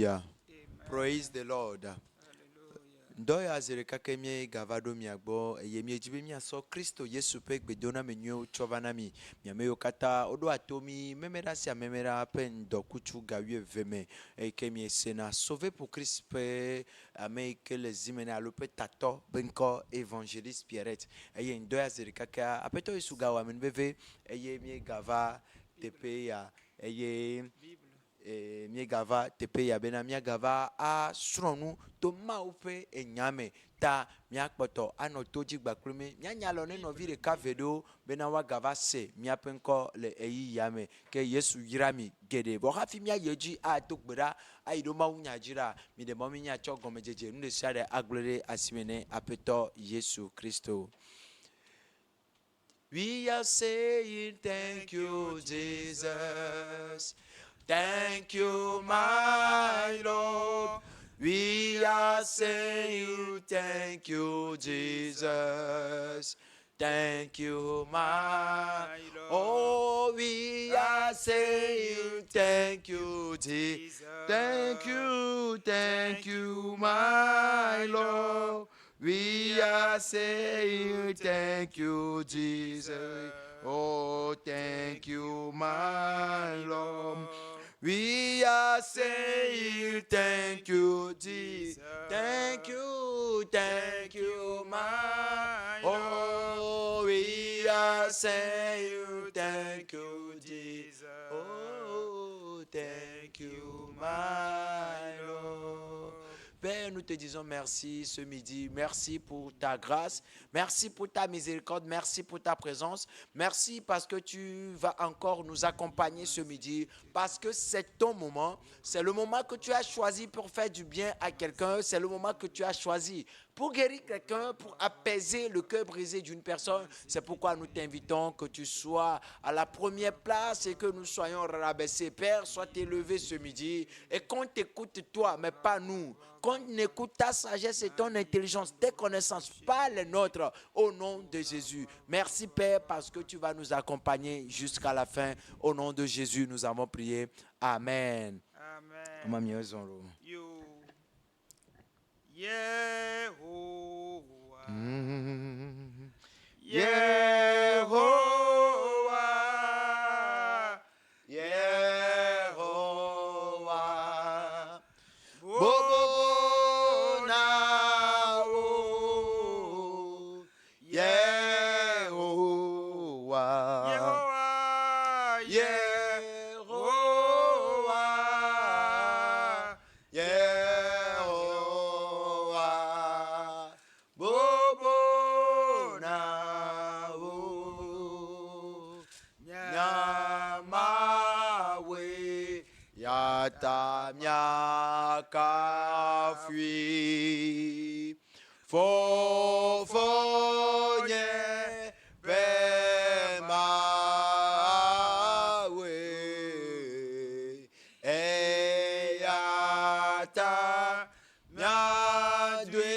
Hallelujah. Amen. Praise the Lord. Hallelujah. Ndoya zirika kemie gavado miagbo yemie jibe mi aso Kristo Yesu pe gbedona menyo chovanami miameyo kata odo atomi memera si memera pe ndokuchu gawie veme kemie sena sauvé pour Christ pe ame que les imene alope tato benko évangéliste Pierrette eye ndoya zirika ka apeto Yesu gawa menbeve eye mi gava tepe ya eye Bible. miegava tepe ya bena miagava a sronu to maupe enyame ta miakpoto anotoji gbakrumi mianyalo ne novi de kavedo bena wa gava se miapenko le eyi yame ke Yesu yirami gede bo hafi mia yeji a togbera aido mawunyajira mi de momi nya chogome jeje nde sare aglore asimene apeto Yesu Kristo. We are saying thank you, Jesus. Thank you, my Lord. We are saying thank you, Jesus. Thank you, my Lord. Oh, we are saying thank you, Jesus. Thank you, my Lord. We are saying thank you, Jesus. Oh, thank you, my Lord. We are saying thank you, Jesus. Thank you, my oh, we are saying thank you, Jesus. Oh, thank you, my Lord. Père, nous te disons merci ce midi. Merci pour ta grâce. Merci pour ta miséricorde. Merci pour ta présence. Merci parce que tu vas encore nous accompagner ce midi. Parce que c'est ton moment. C'est le moment que tu as choisi pour faire du bien à quelqu'un. C'est le moment que tu as choisi pour guérir quelqu'un, pour apaiser le cœur brisé d'une personne. C'est pourquoi nous t'invitons que tu sois à la première place et que nous soyons rabaissés. Père, sois élevé ce midi et qu'on t'écoute toi, mais pas nous. Qu'on écoute ta sagesse et ton intelligence, tes connaissances, pas les nôtres, au nom de Jésus. Merci Père parce que tu vas nous accompagner jusqu'à la fin. Au nom de Jésus, nous avons prié. Amen. Amen. You Yehovah. Yehovah. Yehovah. Bobo Nao. Yehovah. Yehovah. Yehovah. Yehovah. Bobo Nao. Nyamawe. Yata miaka fui. Fofonye. Pemawe. Eyata miadwe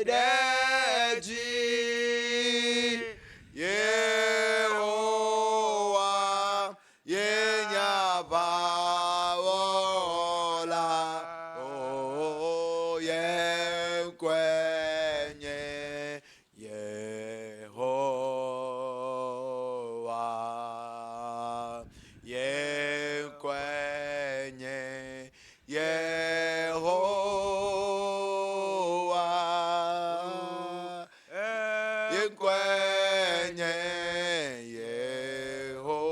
deji. Yehowa yenyabawola. Oh, yenkwenye Yehowa. Yenkwenye Yehowa. Yenkwenye Yehowa.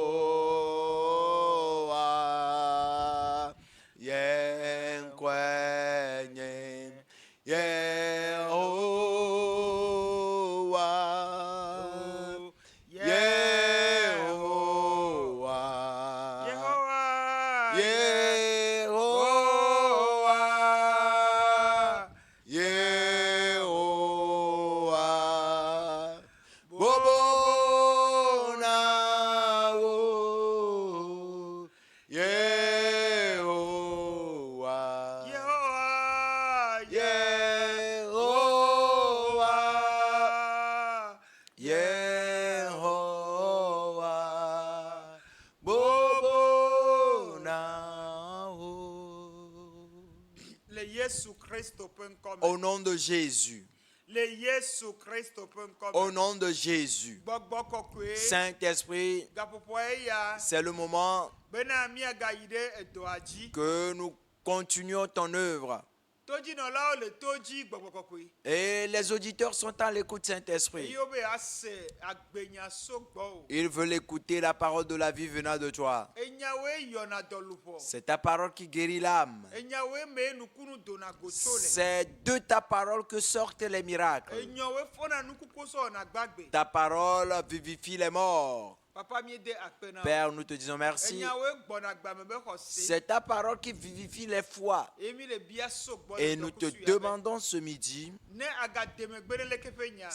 yesukristo.com. Au nom de Jésus. Le yesukristo.com. Au nom de Jésus. Gbɔgbɔ kɔkɔe. Saint-Esprit, Gaƒoƒoe ya. c'est le moment Bena miagayi ɖe edɔa dzi. que nous continuons ton œuvre. Todzinɔlawo le to dzi gbɔgbɔ kɔkɔe. Et les auditeurs sont à l'écoute, Saint-Esprit. Eyiwo be ase agbenya so gbɔ o. Ils veulent écouter la parole de la vie venant de toi. Enyawoe yɔna dɔ luƒɔ. C'est ta parole qui guérit l'âme. Enyawoe me nukunu dona go tso le. C'est de ta parole que sortent les miracles. Enyawoe fɔna nukukoso ɔna gbagbe. Ta parole vivifie les morts. Papa mi de akpe na. Père, nous te disons merci. Enyawoe gbɔna gbame be xɔ se. C'est ta parole qui vivifie les foi. Emi le bia so gbɔ le Et nous te dɔkusu ya be. demandons ce midi Ne agademe gbe ɖe leke ƒe nya.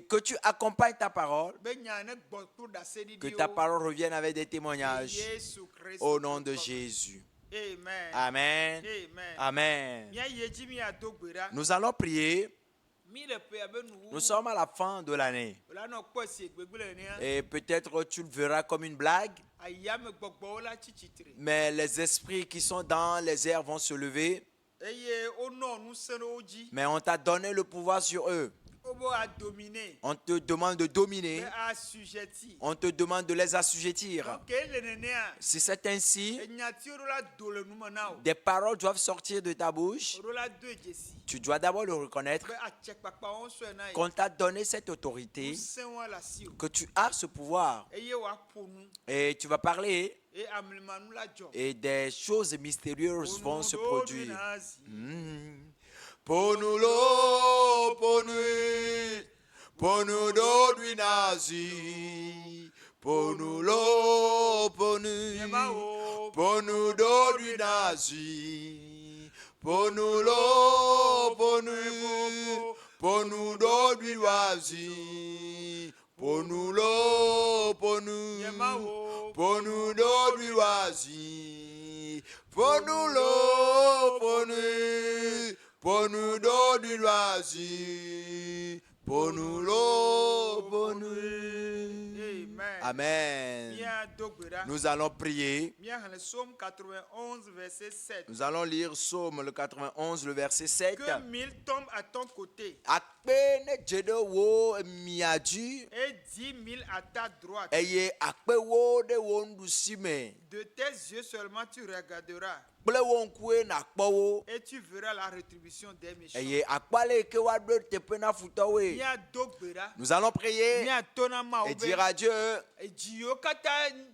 que tu accompagnes ta parole, Be nya ne gbɔ kplu ɖase que ɖiɖiwo. ta parole revienne avec des témoignages. Yesu Kristo. Au nom de Jésus. Amen. Amen. Amen. Amen. Mia ye dzi mi ado gbe ɖa. Nous allons prier. Mi le pe abe nu. Nous sommes à la fin de l'année. La nɔ kpɔ si gbegble le nea. Et peut-être tu le verras comme une blague, Ayame gbɔgbɔwo la tsi tsitre. mais les esprits qui sont dans les airs vont se lever. Eye wonɔ ŋusẽ ɖe wo dzi. Mais on t'a donné le pouvoir sur eux. Wobe adomine. On te demande de dominer. Be assujetti. On te demande de les assujettir. Donc ele nenea. Si c'est ainsi, Enyatiwo ɖo la do le nume na wo. des paroles doivent sortir de ta bouche. Ɖo la do edzesi. Tu dois d'abord le reconnaître Be atsekpakpawo sɔe na ye. qu'on t'a donné cette autorité, Ŋusẽwo le asi o. que tu as ce pouvoir. Eye wòaƒo nu. Et tu vas parler Eye amlemanu la dzɔ. et des choses mystérieuses vont se produire. Ponulo Ponu do du nazi. Ponulo ponu. Ponu do du nazi. Ponulo ponu. Ponu do du nazi. Ponulo ponu. Ponu do du nazi. Ponulo ponu. Ponu do du nazi. Ponulo ponu. Amen. Mia do gbe ɖa. Nous allons prier. Mia xlẽ Psaume 91 verset 7. Nous allons lire Psaume le 91, le verset 7. Que 1000 tombent à ton côté Akpe ne dze ɖe wo miadzi et 10 000 à ta droite. eye akpe wo ɖe wo nuɖusime De tes yeux seulement tu regarderas kple wo ŋkue nakpɔ wo et tu verras la rétribution des méchants. eye akpa le ke woaɖo teƒe na futɔwoe. Mia do gbe ɖa. Nous allons prier Mia to na Mawu et be dire à Dieu, dziwo katã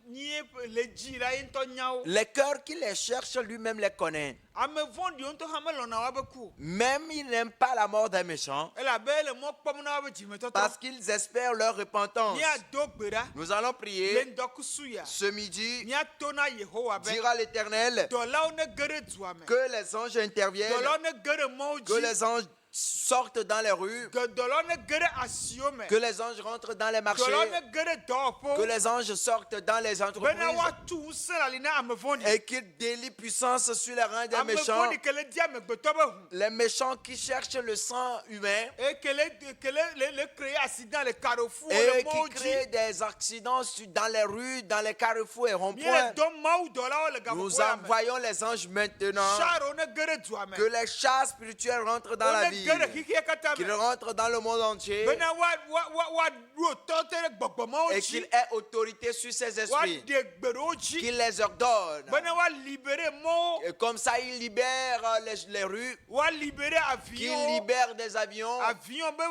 nyie le dzi la ye ŋutɔ nya wo. les cœurs qui les cherchent lui-même les connaît. Ame vɔ̃ɖiwo ŋutɔ hã melɔ̃na woabe ku. Même ils n'aiment pas la mort d'un méchant Elabe le mɔ kpɔm na woabe dzimetɔtɔ. parce qu'ils espèrent leur repentance. Mia do gbe ɖa. Nous allons Le prier ŋdɔkusu ya. ce midi. Mia to na Yehowa be Dire à l'Éternel dɔlawo ne ge ɖe dua me. que les anges interviennent, Dɔlawo ne ge ɖe mɔwo que dzi. les anges sortent dans les rues, Dɔlawo ne ge ɖe asiwo me. que les anges rentrent dans les marchés, Dɔlawo ne ge ɖe que dɔwɔƒewo. les anges sortent dans les Bena entreprises woatu ŋusẽ le ali na ame vɔ̃ɖi. et qu'ils délient puissance sur les reins des Ame méchants. vɔ̃ɖi ke le di amegbetɔ be hu. Les méchants qui cherchent le sang humain Et que le créer accident le carrefour et le mɔwo qui dzi. créent des accidents dans les rues, dans les carrefours et Mie ronds-points. le dɔm Mawu dɔlawo le Nous gaƒoƒoa me. envoyons les anges maintenant, Charo ne ge ɖe dua me. que les chars spirituels rentrent dans la Wone vie, ge ɖe xixia katã qu'ils me. rentrent dans le monde entier Bena woaɖu tɔte ɖe gbɔgbɔmawo et dzi. qu'ils aient autorité sur ces esprits, Woaɖe gbe ɖe wo dzi. qu'ils les ordonnent. Bena woalibere mɔwo. Et comme ça, ils libèrent les rues, Woalibere qu'ils avions. libèrent des avions, Avion be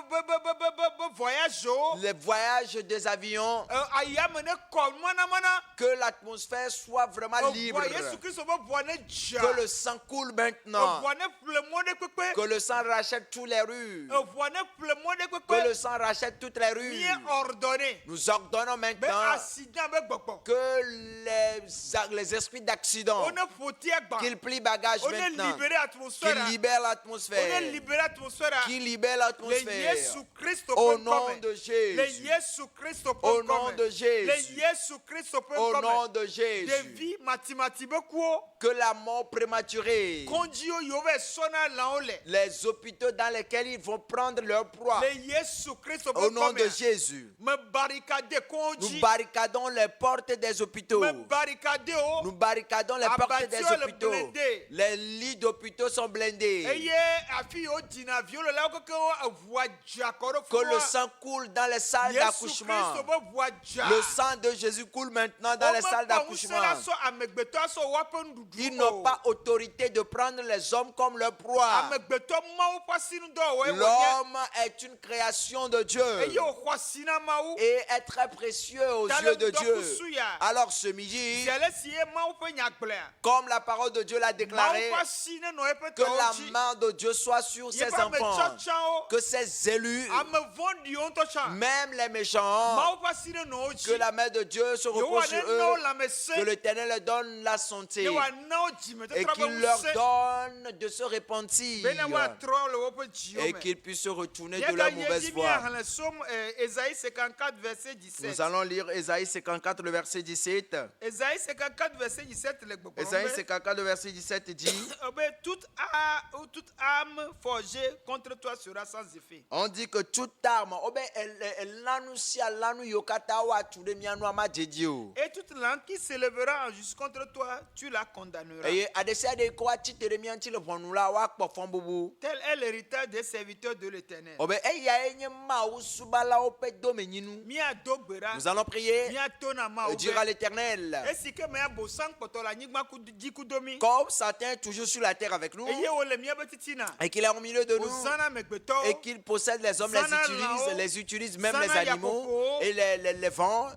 voyage wo. les voyages des avions, Ayame ne kɔ mana. que l'atmosphère soit vraiment libre, Voie Yesu Kristo be voie ne dza. que le sang coule maintenant, Voie ne ƒle mɔ ɖe kpekpe. que le sang rachète toutes les rues, Voie ne ƒle mɔ ɖe que kpekpe. le sang rachète toutes les rues. Mie ordonné. Nous ordonnons Be maintenant accident be gbɔgbɔ. que les esprits d'accident, On ne ƒoti agba. qu'ils plient bagage On ne maintenant, libéré atmosphère. qu'ils libèrent On ne l'atmosphère, libéré atmosphère. qu'ils libèrent Le l'atmosphère. Yesu Christo Au peut nom comme. de Le Jésus. Yesu Christo peut Au nom comme. de Le Jésus. Yesu Christo peut Au nom comme. de De Jésus. vie mathématique kuo. Que la mort prématurée, Kondio yove sona laole. les hôpitaux dans lesquels ils vont prendre leur proie, Le Yesu Christo peut au nom comme. de Jésus, Me barricade nous konji. barricadons les portes des hôpitaux. Me barricade barricadé, oh. Nous barricadons les portes des Abattus le hôpitaux. blindé. Les lits d'hôpitaux sont blindés. Eye afi o dina violo la ko voie jakoro Que le sang coule dans les salles d'accouchement. Le sang de Jésus coule maintenant dans les salles d'accouchement. Ils n'ont pas autorité de prendre les hommes comme leur proie. L'homme est une création de Dieu et est très précieux aux yeux de Dieu. Alors ce midi, comme la parole de Dieu l'a déclaré, que la main de Dieu soit sur ses enfants, que ses élus, même les méchants, que la main de Dieu se repose sur eux, que l'Éternel leur donne la santé et qu'il leur donne de se repentir et qu'ils puissent se retourner de leur mauvaise voie. Nous allons lire Ésaïe 54, le verset 17. Ésaïe 54, verset 17. Ésaïe 54, le verset 17 dit: toute arme forgée contre toi sera sans effet. On dit que toute arme, et toute langue qui s'élèvera en justice contre toi, tu la condamneras. Tel est l'héritage des serviteurs de l'Éternel. Nous allons prier et dire à l'Éternel, comme Satan est toujours sur la terre avec nous et qu'il est au milieu de nous et qu'il possède les hommes, les utilise même les animaux et les vents,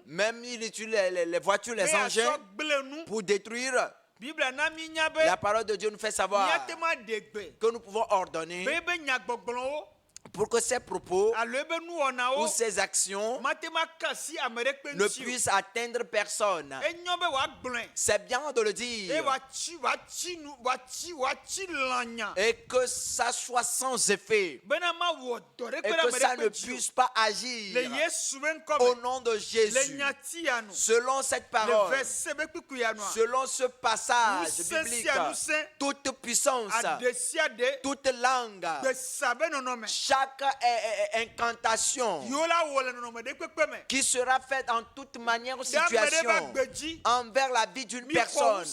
même il utilise les voitures, les engins pour détruire. La parole de Dieu nous fait savoir que nous pouvons ordonner pour que ses propos ou ses actions ne puissent atteindre personne. C'est bien de le dire. Et que ça soit sans effet. Et que ça ne puisse pas agir. Au nom de Jésus. Selon cette parole. Selon ce passage biblique. Toute puissance. Toute langue. Chaque incantation qui sera faite en toute manière ou situation envers la vie d'une personne,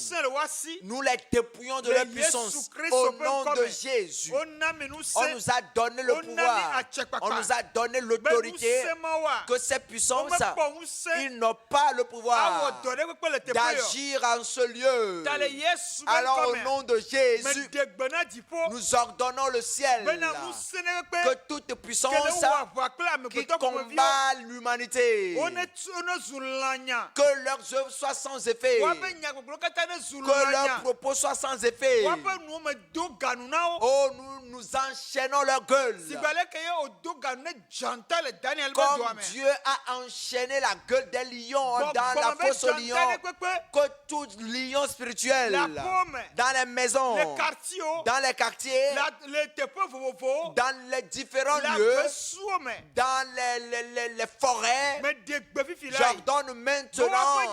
nous les dépouillons de leur puissance au nom de Jésus. On nous a donné le pouvoir, on nous a donné l'autorité, que ces puissances, ils n'ont pas le pouvoir d'agir en ce lieu. Alors au nom de Jésus, nous ordonnons le ciel que toute puissance qui combat l'humanité, que leurs œuvres soient sans effet, que leurs propos soient sans effet. Oh, nous enchaînons leur gueule. Comme Dieu a enchaîné la gueule des lions dans la fosse aux lions, que tout lion spirituel dans les maisons, dans les quartiers, dans les différents lieux, dans les forêts, j'ordonne maintenant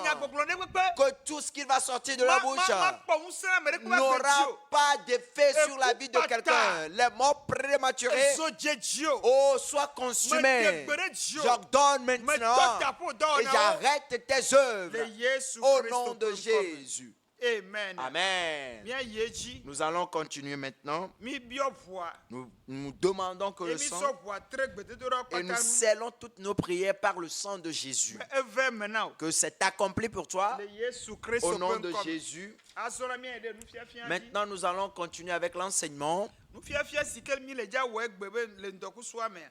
que tout ce qui va sortir de la bouche n'aura pas d'effet sur la vie de quelqu'un. Les morts prématurés, oh, soient consumés. J'ordonne maintenant et j'arrête tes œuvres au nom de Jésus. Amen. Amen. Nous allons continuer maintenant. Nous demandons que le sang, et nous scellons toutes nos prières par le sang de Jésus. Que c'est accompli pour toi au nom de Jésus. Maintenant, nous allons continuer avec l'enseignement.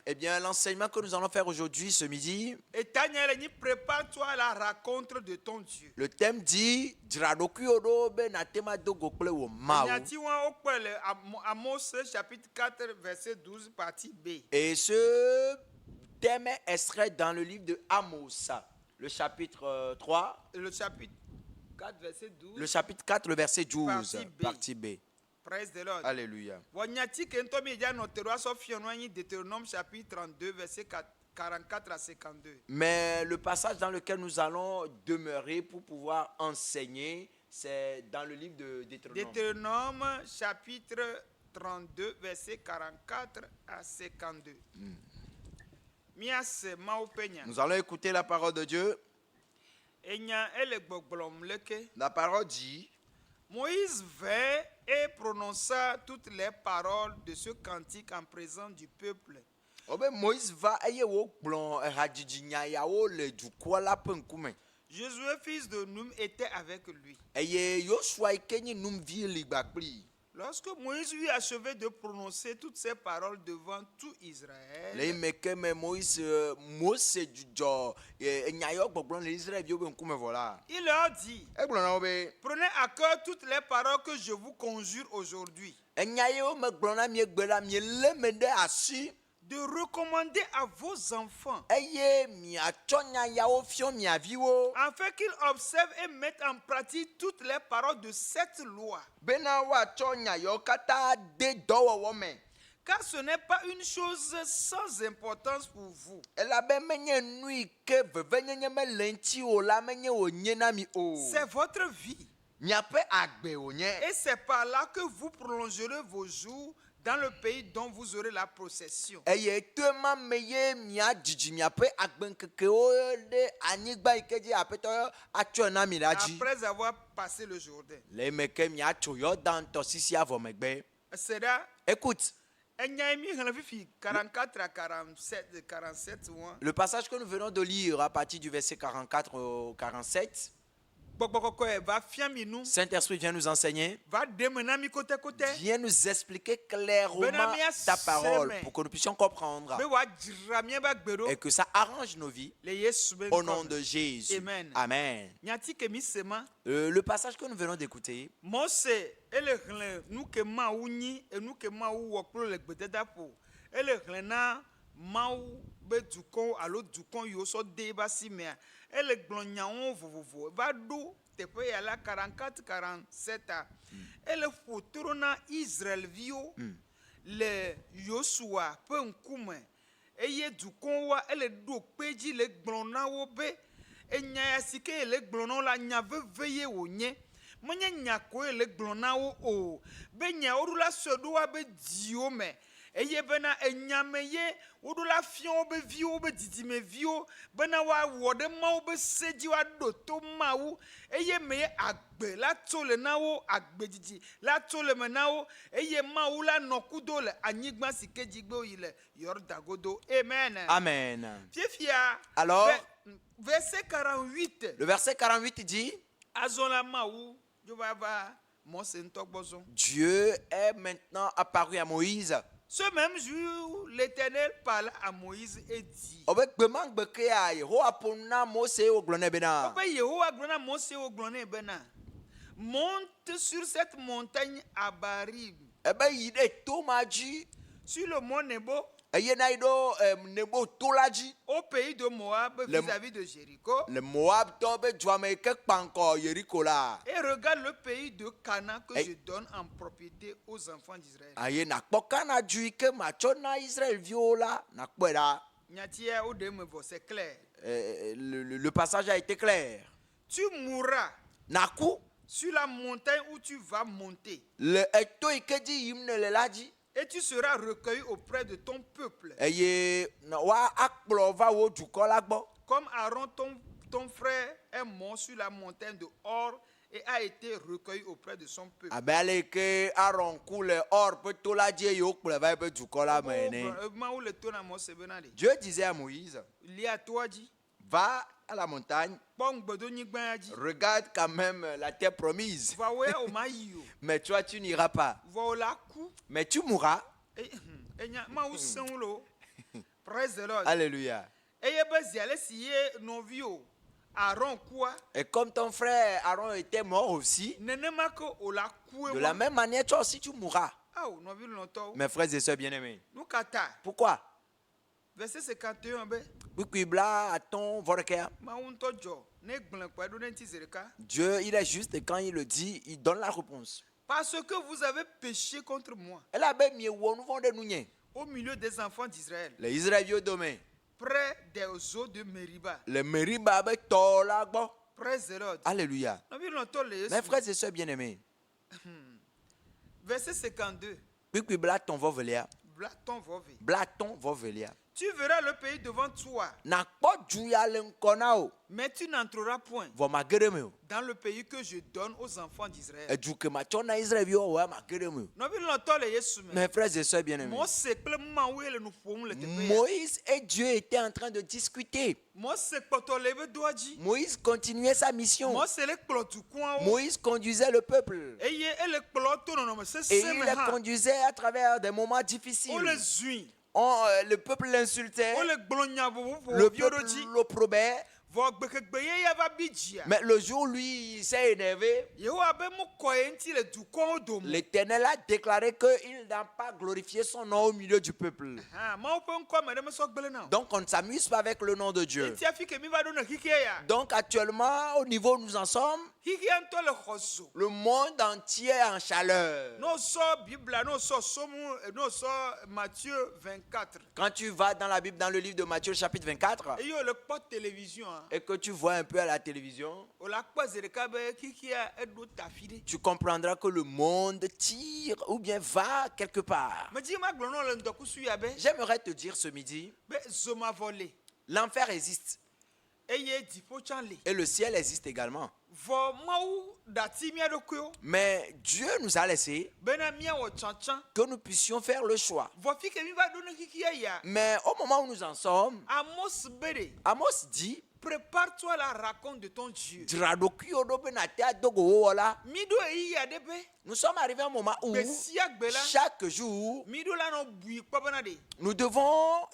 Eh bien, l'enseignement que nous allons faire aujourd'hui, ce midi, prépare-toi à la rencontre de ton Dieu. le thème dit Amos chapitre 4 verset 12 partie B. Et ce thème est extrait dans le livre de Amos, le chapitre 3, Le chapitre 4 verset 12. le chapitre 4, le verset 12, partie B. Praise the Lord. Alléluia. Wanyati kentomi ya noterwa sofionwanyi Deutéronome chapitre 32 verset 44 à 52. Mais le passage dans lequel nous allons demeurer pour pouvoir enseigner, c'est dans le livre de Deutéronome. Deutéronome chapitre 32 verset 44 à 52. Nous allons écouter la parole de Dieu. Enya ele gbogblom leke. La parole dit, Moïse vint et prononça toutes les paroles de ce cantique en présence du peuple. obe Moïse va eye wo gblɔn ehadzidzi yawo le dukɔa la ƒe ŋkume. Josué, fils de Nun, était avec lui. Eye Yosua yi ke nye numvi li gba kpli. Lorsque Moïse eut achevé de prononcer toutes ces paroles devant tout Le Israël, yi me ke me Mose dzudzɔ enya yɔ gbɔgblɔm le Israelviwo ƒe ŋkume vɔ la. il leur dit, Egblɔ na wo be prenez à cœur toutes les paroles que je vous conjure aujourd'hui, enya yewo me gblɔ na mie gbe la mie lé me ɖe asi. de recommander à vos enfants, Eye miatsɔ nya yawo fiɔ mia viwo. afin qu'ils observent et mettent en pratique toutes les paroles de cette loi. Bena woatsɔ nya yawo katã de dɔwɔwɔ me. Car ce n'est pas une chose sans importance pour vous. Elabe menye nu yi ke vevenyenye mele ŋuti o la menye wònye na mi o. C'est votre vie. Miaƒe agbe wònye. Et c'est par là que vous prolongerez vos jours dans le pays dont vous aurez la possession. Eye to ma me ye miadzidzi miaƒe agbeŋkekewo ɖe anyigba yi ke dzi aƒetɔ atsɔe na mi la dzi. Après avoir passé le Jourdain. Le eme ke miatso Yɔdan tɔsisia vɔ megbe. C'est-à-dire, Écoute, Enyami Hanafifi 44 à 47, 47 ouan. le passage que nous venons de lire à partir du verset 44 au 47, Bokbokoko va fiami nous, Saint-Esprit vient nous enseigner, va demenami côté côté. vient nous expliquer clairement Benamia ta parole seme. pour que nous puissions comprendre Be wa dramie ba gbero. et que ça arrange nos vies Le Yesu ben au nom de Jésus. Amen. Amen. Nyati ke mi sema. Le passage que nous venons d'écouter, Mose ele hle nu ke ma unyi e nu ke ma wu woklo le gbededa po. Ele hle na mawu be dukon alo dukon yo so de ba si mea. Ele glonyawo vovovo va do teƒe ya la 44 47 a. Ele fotoro na Israel vio le Yosua pe nkume. Eye dukon wa ele do peji le glona wo be enya ya sike ele glona la nya veveye wo nye. Menye nya ko ele glona wo o. Be nya o la sodo wa be dio me. Eye bena enyame ye wodo la fion be viwo be didime viwo bena wa wode mawo be seji wa do to mawo eye me agbe la to le na wo agbe didi la to le me na wo eye mawo la nokudo le anyigba sike jigbe o ile yordagodo. Amen. Amen. Fiefia. Alors, Verset 48. le verset 48 dit, Azola mawo jovava Mose ntokbozo. Dieu est maintenant apparu à Moïse. Ce même jour, l'Éternel parla à Moïse et dit. Obe gbema gbe ke ya Yehowa ƒo nu na Mose wo gblɔ nɛ bena, Papa Yehowa glona Mose o glone bena. Monte sur cette montagne Abarim, ebe yi ɖe to ma dzi sur le mont Nebo, eye na yi ɖo nebo to la dzi au pays de Moab, vis-à-vis de Jéricho, le Moabtɔ be dua me yi ke kpa ŋkɔ Yeriko la. et regarde le pays de Canaan que Et- je donne en propriété aux enfants d'Israël. Aye nakpɔ Kana du yi ke matsɔ na Israelviwo la nakpɔe ɖa. Nyatia ou de me c'est clair. Le passage a été clair. Tu mourras Naku sur la montagne où tu vas monter, le eto yi ke dzi yim ne le la dzi et tu seras recueilli auprès de ton peuple. eye wa akplɔ va wo dukɔ la gbɔ. Comme Aaron, ton frère, est mort sur la montagne de Hor et a été recueilli auprès de son peuple. Abe ale yi ke Aron ku le Or ƒe to la dzi eye wokplɔe va eƒe dukɔ la me ene. Dieu disait à Moïse, Il y a toi dit, va à la montagne, regarde quand même la terre promise. Mais toi, tu n'iras pas. Mais tu mourras. Praise the Lord. Alléluia. Et comme ton frère Aaron était mort aussi, de la même manière, toi aussi tu mourras. Mes frères et sœurs bien-aimés. Pourquoi? Verset 51. Bla attend vorkea. Dieu, il est juste et quand il le dit, il donne la réponse. Parce que vous avez péché contre moi Elle a bien mis de nous. au milieu des enfants d'Israël, Les Israéliens domaine. près des eaux de Meriba. Le Meriba avec tola gbo. Praise the Lord. Alléluia. Mes frères et sœurs bien-aimés. Verset 52. Puis blaton vovelia. Blaton vove. Blaton vovelia. Tu verras le pays devant toi, na kpɔ du ya le ŋkɔ na o mais tu n'entreras point vɔ mage ɖe me o dans le pays que je donne aux enfants d'Israël. edu ke matsɔ na Israelviwo o ya mage ɖe me o. Nɔvi lɔtɔ le Yesu me. Mes frères et sœurs bien-aimés, Mose kple Mawu ye le nu ƒom le teƒe ya. Moïse et Dieu étaient en train de discuter. Mose kpɔtɔ le ebe doa dzi. Moïse continuait sa mission. Mose le kplɔ dukɔawo. Moïse conduisait le peuple. Eye ele kplɔ to nɔnɔme Et sesẽ il me les hã. conduisait à travers des moments difficiles. Wole zui. Le peuple l'insultait, Wole gblɔ nya le vovovowo peuple ɖo dzi. l'opprobait. Vɔ gbekegbe ye ya va bi dzia. Mais le jour où lui il s'est énervé, Yehowa be mo kɔ ye ŋuti le dukɔwo dome. l'Éternel a déclaré qu'il n'a pas glorifié son nom au milieu du peuple. Mawu ƒe ŋkɔ me ɖe mesɔ gblẽ na o. Donc on ne s'amuse pas avec le nom de Dieu. Eti afi ke mi va ɖo ne xixia ya. Donc actuellement, au niveau où nous en sommes, Xixia ŋutɔ le xɔ zo. le monde entier est en chaleur. N'o sɔ Biblia, n'o sɔ Somu, n'o sɔ Matthieu 24. Quand tu vas dans la Bible, dans le livre de Matthieu chapitre 24, Eye le kpɔ télévision hein. et que tu vois un peu à la télévision, O la kpɔ zi ɖeka be xixia eɖo tafi ɖe. tu comprendras que le monde tire ou bien va quelque part. Medzi ma gblɔ nɔ le ŋdɔkusu ya be J'aimerais te dire ce midi, zomavɔ le l'enfer existe eye dziƒo tsã le. et le ciel existe également. Vɔ Mawu ɖati mía ɖokuiwo Mais Dieu nous a laissé bena míawɔ tsantsan. que nous puissions faire le choix. Vɔ fi ke mi va ɖo ne xixia ya. Mais au moment où nous en sommes, Amos be ɖe. Amos dit, Prépare-toi la raconte de ton Dieu. Draɖokuiwo ɖo be nàte adogo wo wɔla. Mi ɖo eyi ya ɖe be Nous sommes arrivés à un moment où gbe sia gbe la chaque jour, mi ɖo la nɔ bui kpɔ bena ɖe. nous devons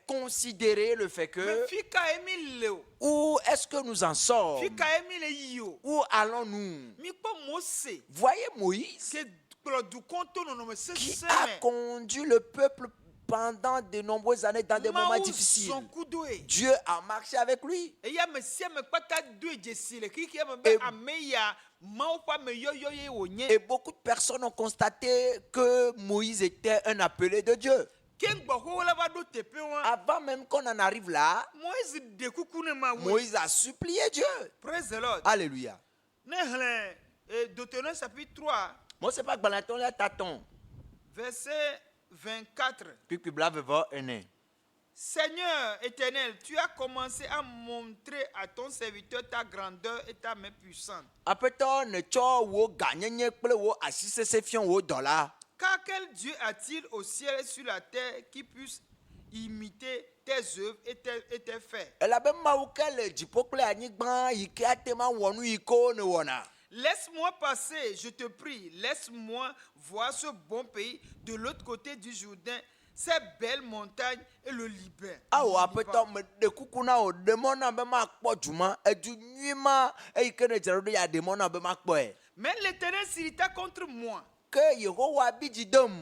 considérer le fait Me que fi ka ye mi le o. où est-ce que nous en sommes? Fi ka ye mi le yi o. Où allons-nous? Mi kpɔ Mose Voyez Moïse ke kplɔ dukɔ to nɔnɔme qui sesẽ a me. conduit le peuple pendant de nombreuses années dans des moments Mawu difficiles. zɔn kudo ye. Dieu a marché avec lui. Eya me sia me kpata do dzesi le xixia me Et- be ame ya Mawu ƒe ameyɔyɔ ye wònye. Et beaucoup de personnes ont constaté que Moïse était un appelé de Dieu. Ke ŋgbɔxɔwo la va ɖo teƒe wa. Avant même qu'on en arrive là, Moïse ɖe kuku ne Mawu. Moïse a supplié Dieu. Praise the Lord. Alléluia. Ne hlẽ Deutéronome chapitre 3 Moi, c'est pas Balaton, là, tâton. verset 24. Puis, blaveva, ene. Seigneur éternel, tu as commencé à montrer à ton serviteur ta grandeur et ta main puissante. Apeto ne tsɔ wo ganyenye kple wo asisese fiɔ wo dɔ la. Car quel Dieu a-t-il au ciel et sur la terre qui puisse imiter tes œuvres et tes faits? Elabe Mawu ke le dziƒo kple anyigba yi ke ate ma wɔ nu yi ke wo ne wɔna. Laisse-moi passer, je te prie, laisse-moi voir ce bon pays de l'autre côté du Jourdain, ces belles montagnes et le Liban. Awo apeto me de kuku na o de mɔ na be ma kpɔ dzuma edu nyui ma eyi ke ne dzra ɖo ya de mɔ na be ma kpɔe. Mais l'Éternel s'irrita contre moi Ke Yehowa bi dzi dem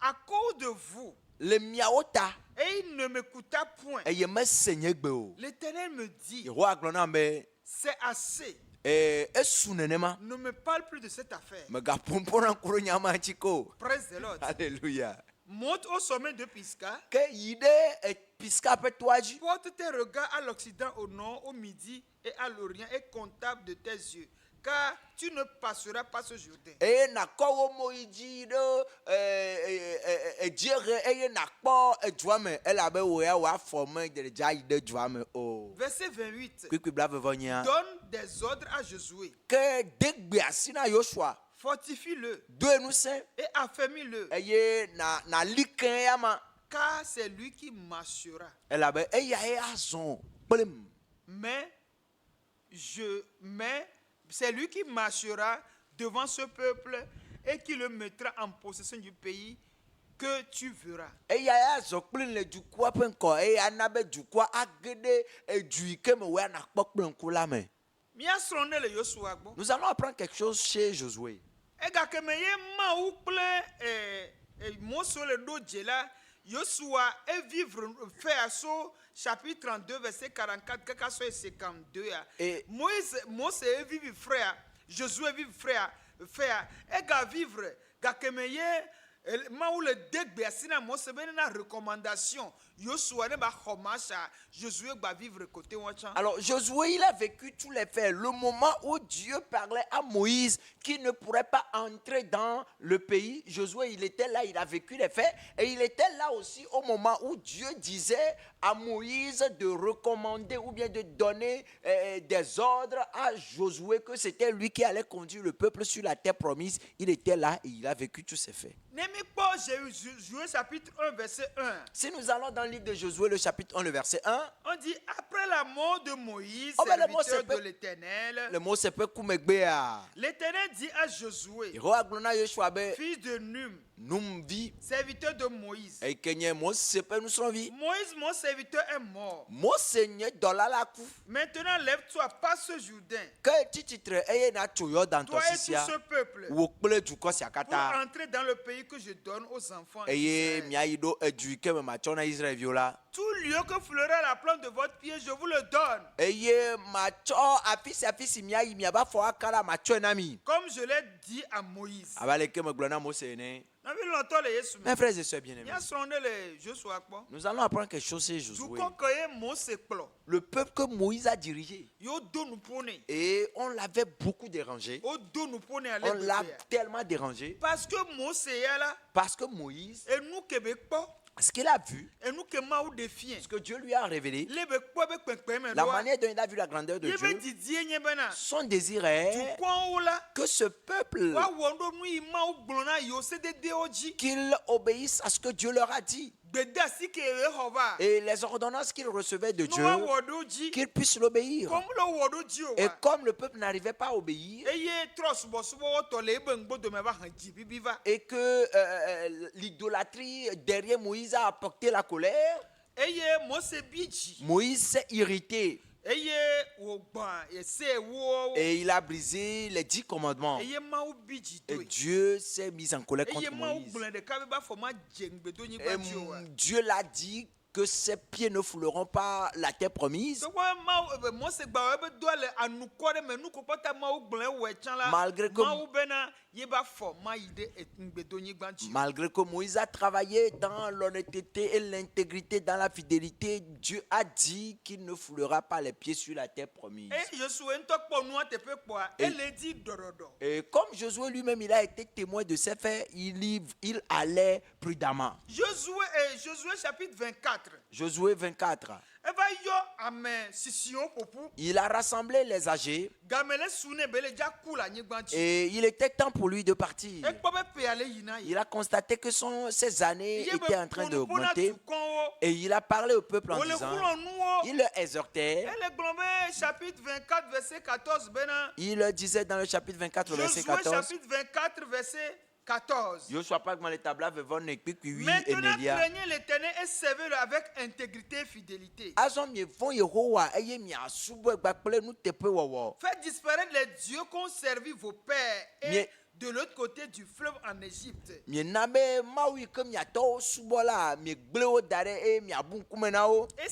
à cause de vous le miawo ta et il ne m'écouta point. eye mese nye gbe o. L'Éternel me dit, Yehowa gblɔ nam be c'est assez, esu nenema. ne me parle plus de cette affaire. Megaƒoƒo na ŋku ɖo nyama ŋuti ko. Praise the Lord. Alléluia. Monte au sommet de Pisga, Ke yi ɖe Pisga ƒe toa dzi. porte tes regards à l'Occident, au nord, au midi et à l'Orient et comptable de tes yeux, car tu ne passeras pas ce Jourdain. Eye nakɔ wo mo yi dzi ɖe edziehe eye nakpɔ edua me elabe wò ya wò afɔ me dzedze ayi ɖe dua me o. Verset 28. Kpikpi blavevɔnyia. Donne des ordres à Josué. Ke de gbe asi na Yosua. Fortifie-le Do ŋusẽ et affermis-le, eye na li ke ya ma. car c'est lui qui marchera. Elabe eya ye azɔ kplem. Mais c'est lui qui marchera devant ce peuple et qui le mettra en possession du pays que tu verras. Eya ye azɔ kpli le dukɔa ƒe ŋkɔ eye ana be dukɔa age ɖe edu yi ke me wo ya nakpɔ kple ŋku la me. Míasrɔ̃ ne le Yosua gbɔ. Nous allons apprendre quelque chose chez Josué. Egake me ye Mawu kple Mose le ɖo dze la, Yosua evivre fait so chapitre 32 verset 44 kaka so 52 ya. Et- Mose evive frère, Josué vive frère, ega vivre gake me ye mawu le degbe asi na mose be na recommandation Yosua ne ba xomasha Josué ba vivre côté wacha. Alors Josué, il a vécu tous les faits. Le moment où Dieu parlait à Moïse qui ne pourrait pas entrer dans le pays, Josué, il était là, il a vécu les faits. Et il était là aussi au moment où Dieu disait à Moïse de recommander ou bien de donner des ordres à Josué que c'était lui qui allait conduire le peuple sur la terre promise. Il était là et il a vécu tous ces faits. Nemi pas Josué chapitre 1 verset 1. Si nous allons dans le livre de Josué, le chapitre 1, le verset 1, On dit après la mort de Moïse, Oh, mais le mot, serviteur c'est pas- de l'Éternel, le mot c'est peu Kumegbea. l'Éternel dit à Josué, Yehowa gblɔ na Yosua be fils de Num, numvi serviteur de Moïse. eye nye Mose ƒe nusrɔ̃vi. Moïse, mon serviteur, est mort. Mose nye dɔla la ku. Maintenant, lève-toi, passe ce Jourdain, Ke tsi tsitre eye natso Yɔdan toi et tout tɔsisia ce peuple, wò kple dukɔ sia pour katã entrer dans le pays que je donne aux enfants eye d'Israël. miayi ɖo edu yi ke me matsɔ na Israelviwo la. Tout lieu que foulera la plante de votre pied, je vous le donne. Eye matsɔ afi si miayi miaba fɔ aka la matsɔe na mi. Comme je l'ai dit à Moïse. Aba le ke megblɔ na Mose ene. N'a vu longtemps les Yesu. Mes frères et sœurs Il y bien-aimés, a sondé les Joshua quoi. nous allons apprendre quelque chose sur Du Josué. coup, quand il y a Mose kplo, Le peuple que Moïse a dirigé. yo do nous pone. Et on l'avait beaucoup dérangé. O do nous pone à On l'a l'aide. tellement dérangé. Parce que Mose est là, Parce que Moïse, et nous Québec pas, ce qu'il a vu, et nous que maou défiant. ce que Dieu lui a révélé, Les bec pas bec bec mais la manière dont il a vu la grandeur de il veut Dieu, Didier nye bena. son désir Du est coin où là, que ce peuple, wa wondo nous il maou glona yo c'est des déoji. qu'ils obéissent à ce que Dieu leur a dit. Beda si que hova. Et les ordonnances qu'ils recevaient de Nous Dieu, wa wodo ji. qu'ils puissent l'obéir. Comme le wodo ji o Et wa. comme le peuple n'arrivait pas à obéir, Eye tros bo subo to le ben gbodo me ba han ji bibi va. et que l'idolâtrie derrière Moïse a apporté la colère, Eye Mose biji. Moïse s'est irrité. Eye wo gban e se wo. Et il a brisé les 10 commandements. Eye maou biji Et do. Dieu s'est mis en colère Eye contre maou Moïse. gblon de ka be ba fo ma jengbedo nyi Et ba ji o wa. Dieu l'a dit que ses pieds ne fouleront pas la terre promise. So kwa maou Mose gba we be do le anuko de me nuko pata maou gblon we chan la. Malgré que- maou bena ye ba fo ma ide ngbedo nyi gban ji. Malgré que Moïse a travaillé dans l'honnêteté et l'intégrité, dans la fidélité, Dieu a dit qu'il ne foulera pas les pieds sur la terre promise. Et Josué ntok po nou te pe po a. Et- Elle dit dorodo. Et comme Josué lui-même, il a été témoin de ces faits, il allait prudemment. Josué chapitre 24. Josué 24. E va yo amen sision popu. Il a rassemblé les âgés Gamele sune bele ja kula nyi gban ji. et il était temps pour lui de partir. E kpo be pe ale yina yi. Il a constaté que ses années étaient en train d'augmenter d'augmenter. et il a parlé au peuple en On le disant, coulon nous. il le exhortait, Et le glombe chapitre 24 verset 14 bena. il le disait dans le chapitre 24, verset Josué 14, chapitre 24 verset 14. Joshua pas comment les tables vont ne pique oui et Maintenant Nelia. craignez l'Éternel et servez-le avec intégrité et fidélité. Azon mi vont Yehowa eye mi asubo gbakple nu tepe wowo. Faites disparaître les dieux qu'ont servi vos pères et Mais- de l'autre côté du fleuve en Égypte. Mi na be mawi ke mi ato subo la mi gble wo dare e mi abu nkume na wo Et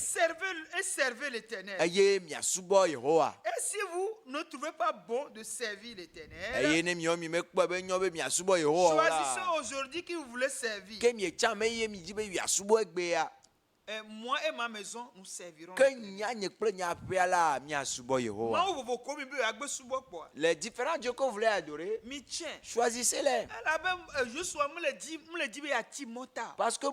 servez l'Éternel. eye mi asubo Yehowa. Et si vous ne trouvez pas bon de servir Eye l'Éternel, ne mi o mi me kpo be nyo be mi asubo Yehowa choisissez la. aujourd'hui qui vous voulez servir. Ke mi echa me ye mi di be mi asubo egbe ya. Et moi et ma maison, nous servirons. Ke nya nye kple nya pe la mi asubo Yehowa. Moi, vous komi be agbe subo quoi. Les différents dieux que vous voulez adorer, Mi tien. choisissez-les. Elle a même Joshua me le dit à Timota. Parce que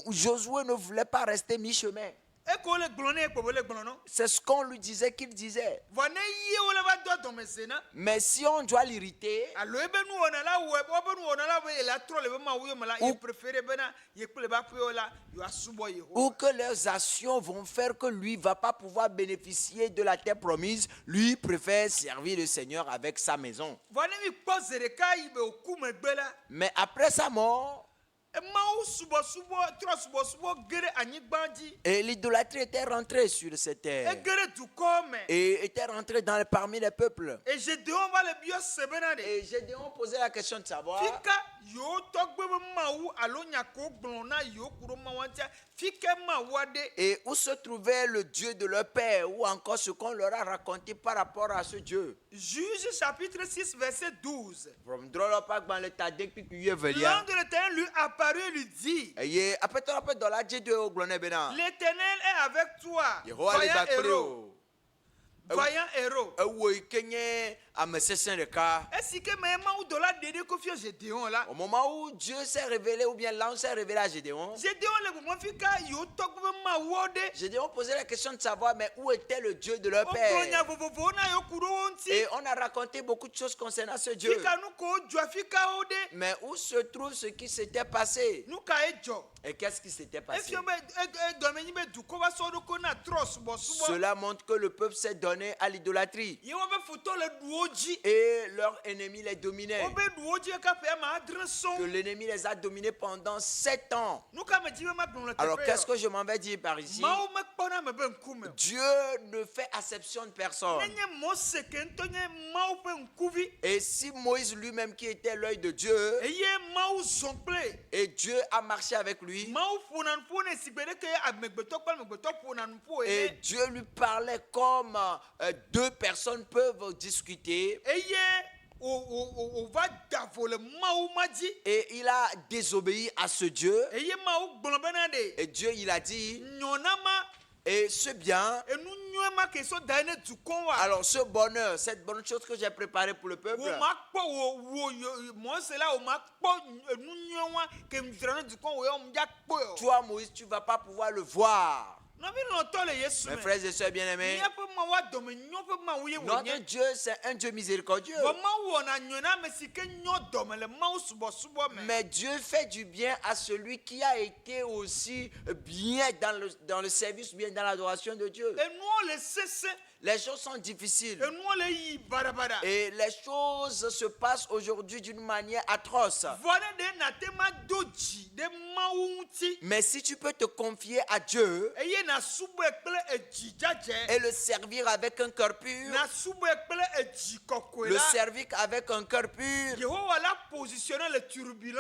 Josué ne voulait pas rester mi-chemin. Et qu'on le glonne et qu'on le glonne. C'est ce qu'on lui disait qu'il disait. Voilà yé ou le va doit dans mes sénats. Mais si on doit l'irriter, Alors ebe nous on a là ou ebe nous on a là il a trop le ma ou mala il préfère bena il peut le ba pe là il a subo Yehova. ou que leurs actions vont faire que lui ne va pas pouvoir bénéficier de la terre promise, lui préfère servir le Seigneur avec sa maison. Voilà mi pose Zereka il be okume gbela. Mais après sa mort, mawu subɔsubɔ trɔ subɔsubɔ ge ɖe anyigba dzi. Et l'idolâtrie était rentrée sur cette terre. Ege ɖe dukɔ me. Et était rentrée parmi les peuples. Et Gédéon va le biɔ sebena de. Et Gédéon posait la question de savoir. Fika yewo tɔgbe be mawu alo nyako gblɔ na yewo ku ɖe mawu ŋutia. Fike mawu aɖe. Et où se trouvait le Dieu de leur père, ou encore ce qu'on leur a raconté par rapport à ce Dieu. Juge chapitre 6 verset 12. L'ange de l'Éternel lui apparut et lui dit. L'Éternel est avec toi. Vaillant héros. Vaillant héros. Est-ce que maman ou de la dédé confie Gédéon là? Au moment où Dieu s'est révélé, ou bien l'ange s'est révélé à Gédéon, Gédéon posait la question de savoir mais où était le Dieu de leur père. Et on a raconté beaucoup de choses concernant ce Dieu. Mais où se trouve ce qui s'était passé? Et qu'est-ce qui s'était passé? Cela montre que le peuple s'est donné à l'idolâtrie. Et leur ennemi les dominait. Que l'ennemi les a dominés pendant 7 ans. Alors qu'est-ce que je m'en vais dire par ici? Dieu ne fait acception de personne. Et si Moïse lui-même qui était l'œil de Dieu, et Dieu a marché avec lui, et Dieu lui parlait comme deux personnes peuvent discuter, et il a désobéi à ce Dieu, et Dieu il a dit, et ce bien, alors ce bonheur, cette bonne chose que j'ai préparée pour le peuple, toi Moïse, tu ne vas pas pouvoir le voir. Mes frères et sœurs bien-aimés, notre Dieu, c'est un Dieu miséricordieux. Mais Dieu fait du bien à celui qui a été aussi bien dans le service, bien dans l'adoration de Dieu. Les choses sont difficiles. Et les choses se passent aujourd'hui d'une manière atroce. Mais si tu peux te confier à Dieu et le servir avec un cœur pur, le servir avec un cœur pur,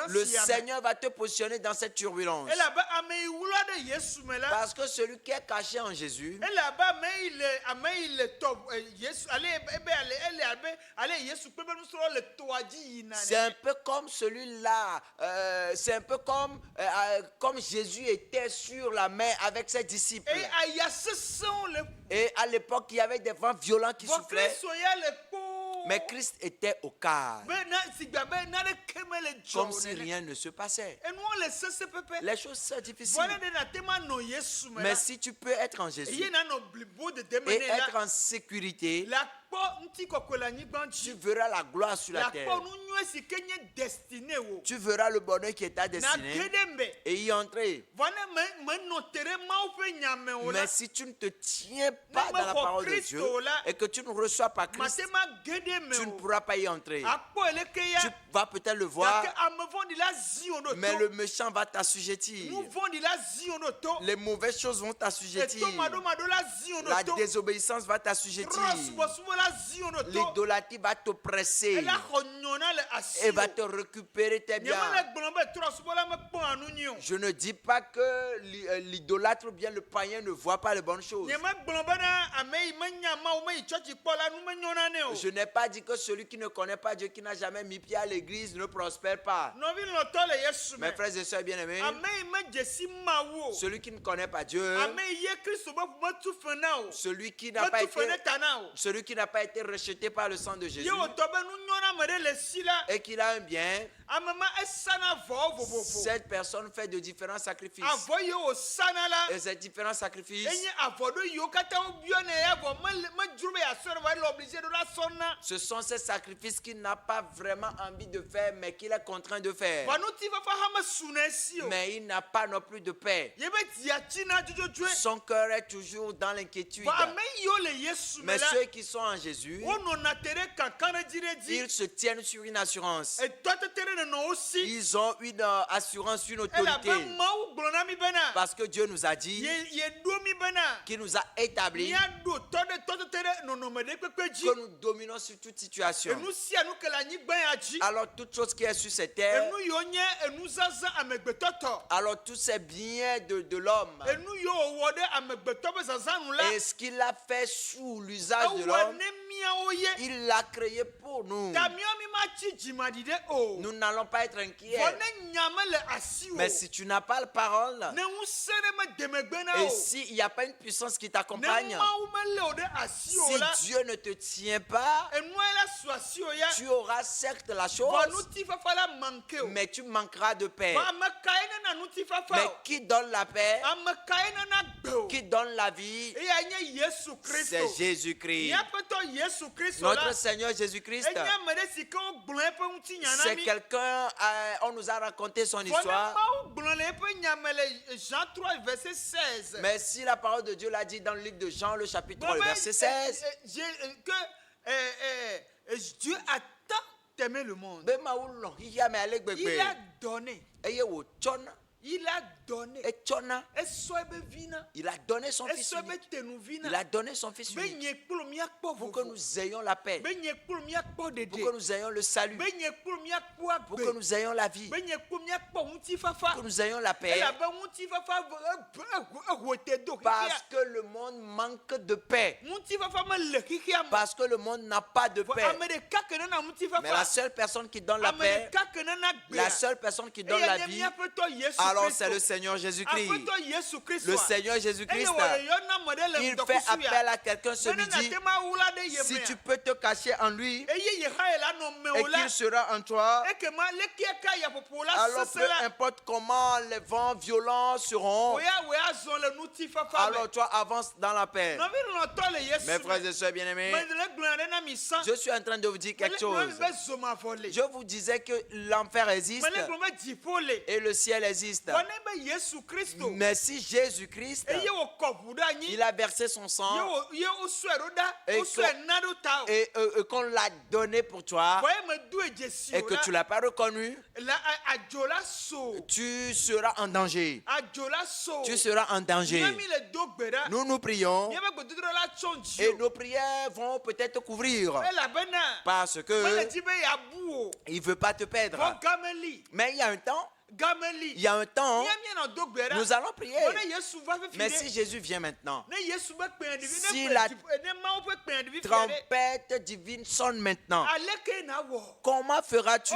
le Seigneur va te positionner dans cette turbulence. Parce que celui qui est caché en Jésus, c'est un peu comme celui-là, c'est un peu comme Jésus était sur la mer avec ses disciples. Et à l'époque, il y avait des vents violents qui soufflaient. Mais Christ était au calme, comme si rien ne se passait. Les choses sont difficiles. Mais si tu peux être en Jésus et être en sécurité, tu verras la gloire sur la terre. Tu verras le bonheur qui est ta destinée et y entrer. Mais si tu ne te tiens pas dans la parole de Dieu et que tu ne reçois pas Christ, tu ne pourras pas y entrer. Tu vas peut-être le voir, mais le méchant va t'assujettir. Les mauvaises choses vont t'assujettir. La désobéissance va t'assujettir. L'idolâtrie va t'oppresser et va te récupérer tes biens. Je ne dis pas que l'idolâtre ou bien le païen ne voit pas les bonnes choses. Je n'ai pas dit que celui qui ne connaît pas Dieu, qui n'a jamais mis pied à l'église, ne prospère pas. Mes frères et sœurs bien-aimés, celui qui ne connaît pas Dieu, celui qui n'a pas été rejeté par le sang de Jésus et qu'il a un bien, cette personne fait de différents sacrifices. Et ces différents sacrifices, ce sont ces sacrifices qu'il n'a pas vraiment envie de faire, mais qu'il est contraint de faire. Mais il n'a pas non plus de paix. Son cœur est toujours dans l'inquiétude. Mais ceux qui sont en Jésus, Ils se tiennent sur une assurance. aussi. Ils ont une assurance, une autorité. Parce que Dieu nous a dit qu'il nous a établi que nous dominons sur toute situation. Alors toute chose qui est sur cette terre, alors tous ces biens de l'homme, et ce qu'il a fait sous l'usage de l'homme, il l'a créé pour nous. Nous n'allons pas être inquiets. Mais si tu n'as pas la parole, et s'il n'y a pas une puissance qui t'accompagne, si Dieu ne te tient pas, tu auras certes la chose, mais tu manqueras de paix. Mais qui donne la paix, qui donne la vie, c'est Jésus-Christ. Notre Seigneur Jésus-Christ. C'est quelqu'un, on nous a raconté son histoire. Mais si la parole de Dieu l'a dit dans le livre de Jean, le chapitre 3, le verset 16. Dieu a tant aimé le monde. Il a donné. Il a donné. Il a donné son fils unique. Il a donné son fils unique pour que nous ayons la paix, pour que nous ayons le salut, pour que nous ayons la vie, pour que nous ayons la paix. Parce que le monde manque de paix. Parce que le monde n'a pas de paix. Mais la seule personne qui donne la paix, la seule personne qui donne la vie, alors c'est le Seigneur Jésus-Christ. Le Seigneur Jésus-Christ, il fait appel à quelqu'un ce midi. Si tu peux te cacher en lui et qu'il sera en toi, alors peu importe comment les vents violents seront, alors toi avance dans la paix. Mes frères et sœurs bien-aimés, je suis en train de vous dire quelque chose. Je vous disais que l'enfer existe et le ciel existe. Mais si Jésus-Christ, il a versé son sang et qu'on l'a donné pour toi et que tu ne l'as pas reconnu, tu seras en danger. Tu seras en danger. Nous prions et nos prières vont peut-être couvrir parce que il ne veut pas te perdre. Mais il y a un temps, nous allons prier. Mais si Jésus vient maintenant, si la trompette divine sonne maintenant, comment feras-tu?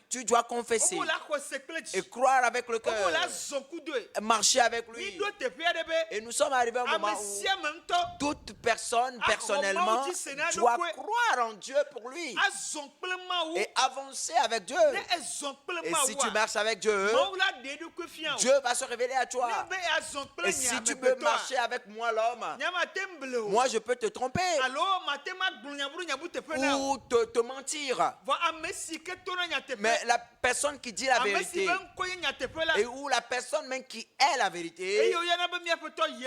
Tu dois confesser et croire avec le cœur, marcher avec lui. Et nous sommes arrivés à un moment où toute personne personnellement doit croire en Dieu pour lui et avancer avec Dieu. Et si tu marches avec Dieu, Dieu va se révéler à toi. Et si tu peux marcher avec moi l'homme, moi je peux te tromper ou te mentir. Mais la personne qui dit la vérité et ou la personne même qui est la vérité,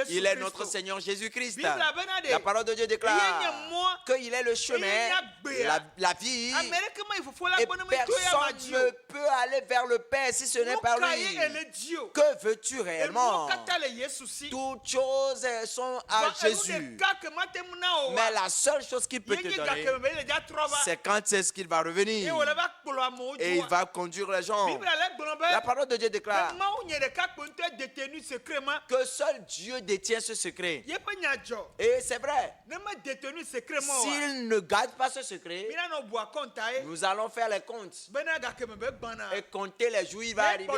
il est notre Seigneur Jésus-Christ. La parole de Dieu déclare qu'il est le chemin, la vie, et personne ne peut aller vers le Père si ce n'est par lui. Que veux-tu réellement? Toutes choses sont à Jésus. Mais la seule chose qu'il peut te donner, c'est quand est-ce qu'il va revenir et il va conduire les gens. La parole de Dieu déclare que seul Dieu détient ce secret. Et c'est vrai. S'il ne garde pas ce secret, nous allons faire les comptes et compter les jours où il va arriver.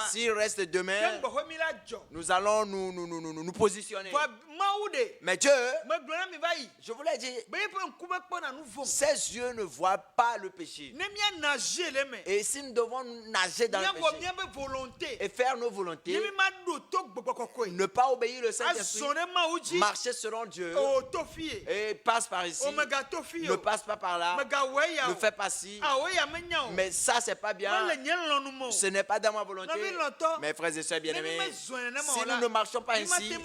S'il reste demain, nous allons nous positionner. Mais Dieu, je vous l'ai dit, ses yeux ne voient pas le péché. Et si nous devons nager dans le péché et faire nos volontés, ne pas obéir le Saint-Esprit, marcher selon Dieu, et passe par ici, ne passe pas par là, ne fais pas ci, mais ça c'est pas bien, ce n'est pas dans ma volonté. Mes frères et sœurs bien-aimés, si nous ne marchons pas ainsi,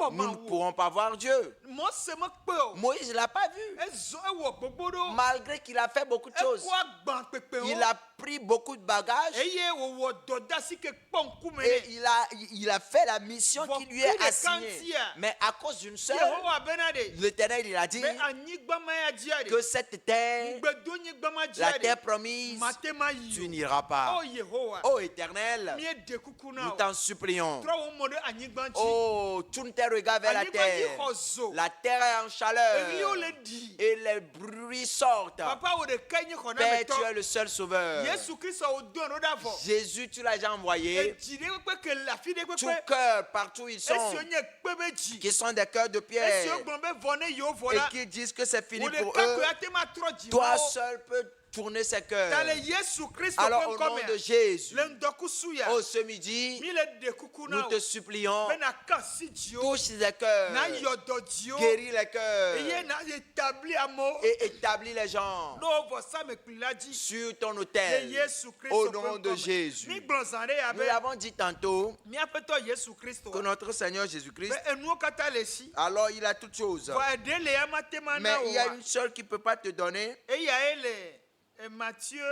kpɔ nous ne Mawu. pourrons pas voir Dieu. Mose mekpe o. Moïse ne l'a pas vu. Ezɔ ewɔ gbogbo ɖo. Malgré qu'il a fait beaucoup de choses. Ekɔ agba kpekpe Il o. a pris beaucoup de bagages. Eye wòwɔ dɔdasi ke kpɔ ŋkume Et nɛ. il a fait la mission qui lui est Vɔku ɖeka assignée. ŋutia. Mais à cause d'une seule, Yehowa bena de. l'Éternel, il a dit Be anyigba ma ya dzia de. que cette terre, Ŋgbedonyigba ma la dzia de. terre promise, Mate ma yi tu o. n'iras pas. Oh Yehowa. Ô Éternel, Mie de kuku na nous o. t'en supplions. Trɔ wo mo ɖe anyigba ŋuti. Oh, tourne tes regards vers la Anyigba dzi terre. xɔ zo. La terre est en Eviwo chaleur le ɖi. et les bruits sortent. Papa wo ɖeka nye Père, tu es xɔnametɔ. le seul sauveur. Yesu Kristo wo do ɖo ɖa vɔ. Jésus, tu l'as déjà envoyé. Edzi ɖe kpekpe ke le afi ɖe Tout kpekpe. cœur, partout ils sont, Esiwo nye kpe be dzi. qui sont des cœurs de Esiwo pierre gblɔ be vɔ ne yewo vɔ et la. qui disent que c'est fini Wo pour ɖeka eux. koe ate ma trɔ dzi Toi ma wo. seul peux tourner ses cœurs. Ta le Yesu Kristo Alors ƒe au nom de ŋkɔmea. Jésus, Le ŋdɔkusu ya. oh ce midi, Mi le ɖe kuku na nous wo. te supplions, Be na ka asi dziwo. touche les cœurs, Na yɔ dɔ dziwo. guéris les cœurs Eye na établi amewo. et établis les gens N'o vɔ samekpli la dzi. sur ton Le autel. Yesu Kristo Au ƒe nom de ŋkɔme. Jésus. Mi gblɔ zã ɖe ya Nous be. l'avons dit tantôt Míaƒetɔ Yesu Kristo. que notre Seigneur Jésus-Christ, Be enuwo katã le si. alors il a toutes choses. Vɔ eɖe le ya ma te ma Mais na il o y a wa. une seule qui ne peut pas te donner. Eya ye le Matthieu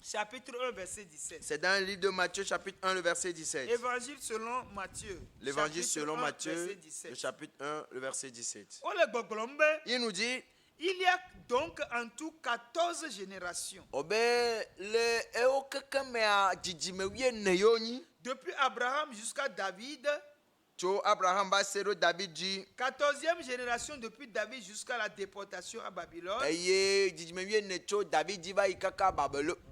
chapitre 1 verset 17. C'est dans le livre de Matthieu chapitre 1, le verset 17. Évangile selon Matthieu. L'évangile chapitre selon 1, Matthieu, verset le 17. chapitre 1, le verset 17. O le gbɔgblɔm be Il nous dit, il y a donc en tout 14 générations. Obe le eo keke mea dzidzime wiene yo nyi. Depuis Abraham jusqu'à David. Tso Abraham ba se ɖo David dzi. 14e génération depuis David jusqu'à la déportation à Babylone. Eye dzidzime wiene tso David dzi va yi kaka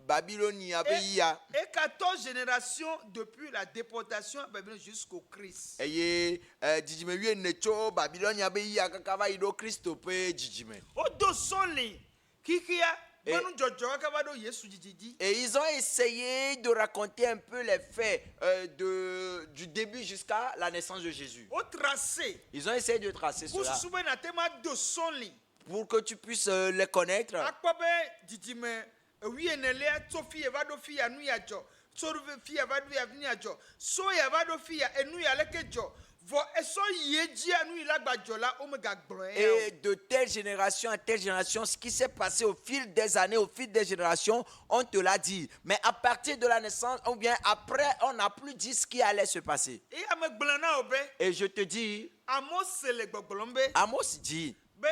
Babylonia be yia. Et 14 générations depuis la déportation à Babylone jusqu'au Christ. Eye dzidzime wiene tso Babylonia be yia kaka va yi ɖo Kristo ƒe dzidzime. O do sɔli kikia Et- benu dzɔdzɔ kaka va ɖo Yesu dzidzi. Et ils ont essayé de raconter un peu les faits du début jusqu'à la naissance de Jésus. O tracé. Ils ont essayé de tracer cela Kususu be na te ma do sɔli. pour que tu puisses les connaître. Akpɔ be dzidzime wuienelia tso fi ya va ɖo fi ya nu ya dzɔ. Tso fi ya va ɖo ya nu ya dzɔ. So ya va ɖo fi ya enu ya leke dzɔ. Vɔ esɔ yie dzia nu yi la gba dzɔ la o me gagblɔ ya o. Et de telle génération à telle génération, ce qui s'est passé au fil des années, au fil des générations, on te l'a dit. Mais à partir de la naissance, ou bien après, on n'a plus dit ce qui allait se passer. Eye ame gblẽ na wo be Et je te dis, Amos le gbɔgblɔm be Amos dit, be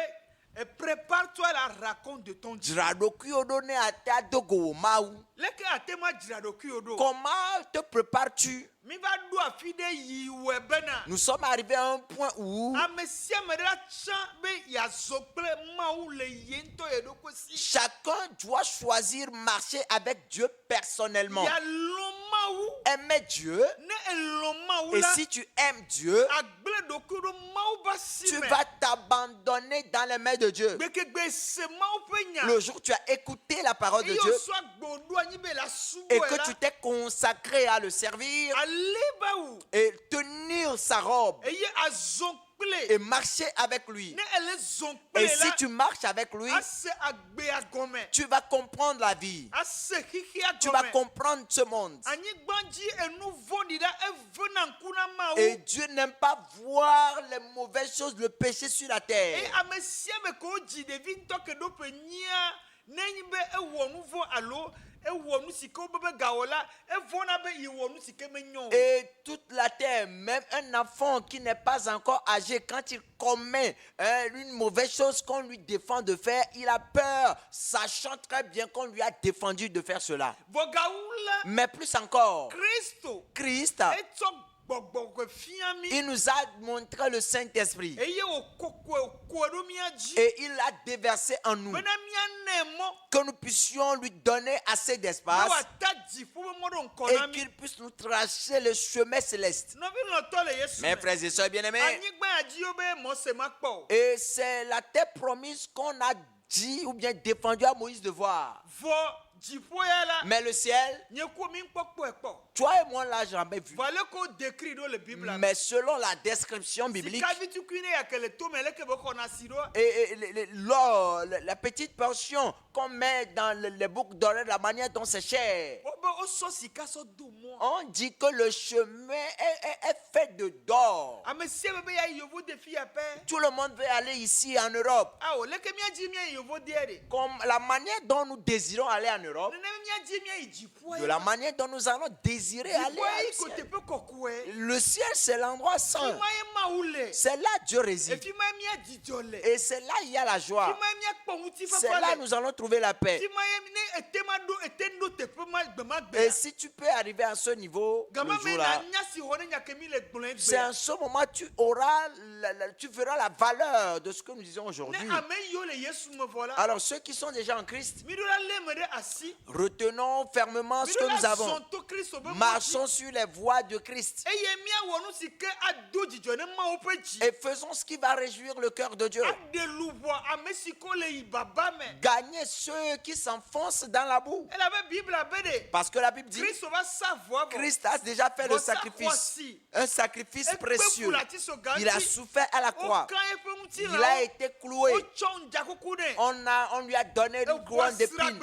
prépare-toi à la raconte de ton Dieu. dzraɖokuiwo ɖo ne ate do go wò Mawu. Leke ate ma dzra ɖokuiwo ɖo. Comment te prépares-tu? Mi va ɖo afi ɖe yiwɔe bena Nous sommes arrivés à un point où ame sia ame ɖe atsã be yeazɔ kple Mawu le ye ŋutɔ ye ɖokui si. chacun doit choisir marcher avec Dieu personnellement. Yealɔ̃ Mawu. Aimer Dieu. Ne elɔ̃ Mawu Et la, si tu aimes Dieu, agblẽ ɖokui ɖo Mawu ƒe asi tu me. vas t'abandonner dans les mains de Dieu. Gbekegbe se Mawu ƒe nya. Le jour où tu as écouté la parole de Eye Dieu wòsɔ agbo ɖo anyi be la et subɔe que la, tu t'es consacré à le servir aleba et tenir sa robe eye azɔ kple et marcher avec lui. ne ele zɔ Et kple si la tu marches avec lui, ase agbea gɔme tu vas comprendre la vie. ase xixia Tu vas gɔme comprendre ce monde. anyigba dzi enu vɔ̃ɖi la evena ŋku na Et Mawu Dieu n'aime pas voir les mauvaises choses, le péché sur la eye terre. ame sia ame ke wodzi ɖevi ŋutɔ ke ɖo ƒe nyia nenyi be ewɔ nu vɔ̃ alo ewɔ nu si ke wobe gawɔ la evɔ̃na be yewɔ nu si ke menyo o. Et toute la terre, même un enfant qui n'est pas encore âgé, quand il commet une mauvaise chose qu'on lui défend de faire, il a peur, sachant très bien qu'on lui a défendu de faire cela. Vɔ gawu la Mais plus encore, Kristo Christ, etsɔ gbɔgbɔ ke fia mi il nous a montré le Saint-Esprit eye wòkoe ɖo mía dzi et il l'a déversé en nous, bena míanɛ mɔ que nous puissions lui donner assez ne d'espace wòata dziƒo ƒe mɔ ɖo ŋkɔ et na mi. qu'il puisse nous tracer le chemin céleste. Nɔvi lɔtɔ le Yesu Mes me. frères et sœurs bien-aimés, Anyigba ya dzi wo be Mose ma kpɔ o. et c'est la terre promise qu'on a dit ou bien défendu à Moïse de voir. Vɔ dziƒo ya la Mais le ciel, nye ko mi kpɔkpɔe kpɔ. toi et moi, là, jamais vu. Vɔ ale ko décrit ɖo le Bible la me. Mais selon la description biblique, Sikavitukui ne ya ke le tome leke be xɔna si ɖo. et l'or, la petite portion qu'on met dans les boucles d'oreilles, la manière dont c'est cher, Wobe wosɔ sika sɔ do mɔ moi. On dit que le chemin est fait de d'or. Amesie bebe ya yovo de fi ape. Tout le monde veut aller ici en Europe. Ah oh, leke mi aji mi yovo de ere. Comme la manière dont nous désirons aller en Europe, Nene mi aji mi ijipo. de la manière dont nous allons désirer aller au Ko te ciel. pe kokwe. Le ciel, c'est l'endroit Fi saint. ma ye ma ule. C'est là Dieu E réside. fi ma mi aji jole. Et c'est là il y a la Fi joie. ma mi akpo uti fa C'est fa là le. nous allons trouver la paix. Fi ma ye ne etema do etendo te pe ma gbe ma gbe. Et si tu peux arriver à ce niveau, Gama le me jour-là, na nya si hone nya kemi le gblon c'est en ce moment tu auras, tu verras la valeur de ce que nous disons Ne aujourd'hui. ame yo le Yesu me voilà. Alors ceux qui sont déjà en Christ, Mi do la le me de asi. retenons fermement Mi ce do que nous la avons. zonto Kristo be Marchons sur les voies de Christ Eye mi awo nu si ke ado jijo ne ma wo pe ji. et faisons ce qui va réjouir le cœur de Dieu. Ade lubo ame si ko le yi baba me. Gagnez ceux qui s'enfoncent dans la boue. Elle avait Bible abede. Parce que la Bible dit, Kristo va savoir. Christ a déjà fait le Bon, ça, sacrifice. voici. Un sacrifice Et précieux. pour la tisse au ganti, Il a souffert à la croix. aucun effet mouti Il là, a été cloué. au tchon jaco coude. On lui a donné Et une couronne d'épines.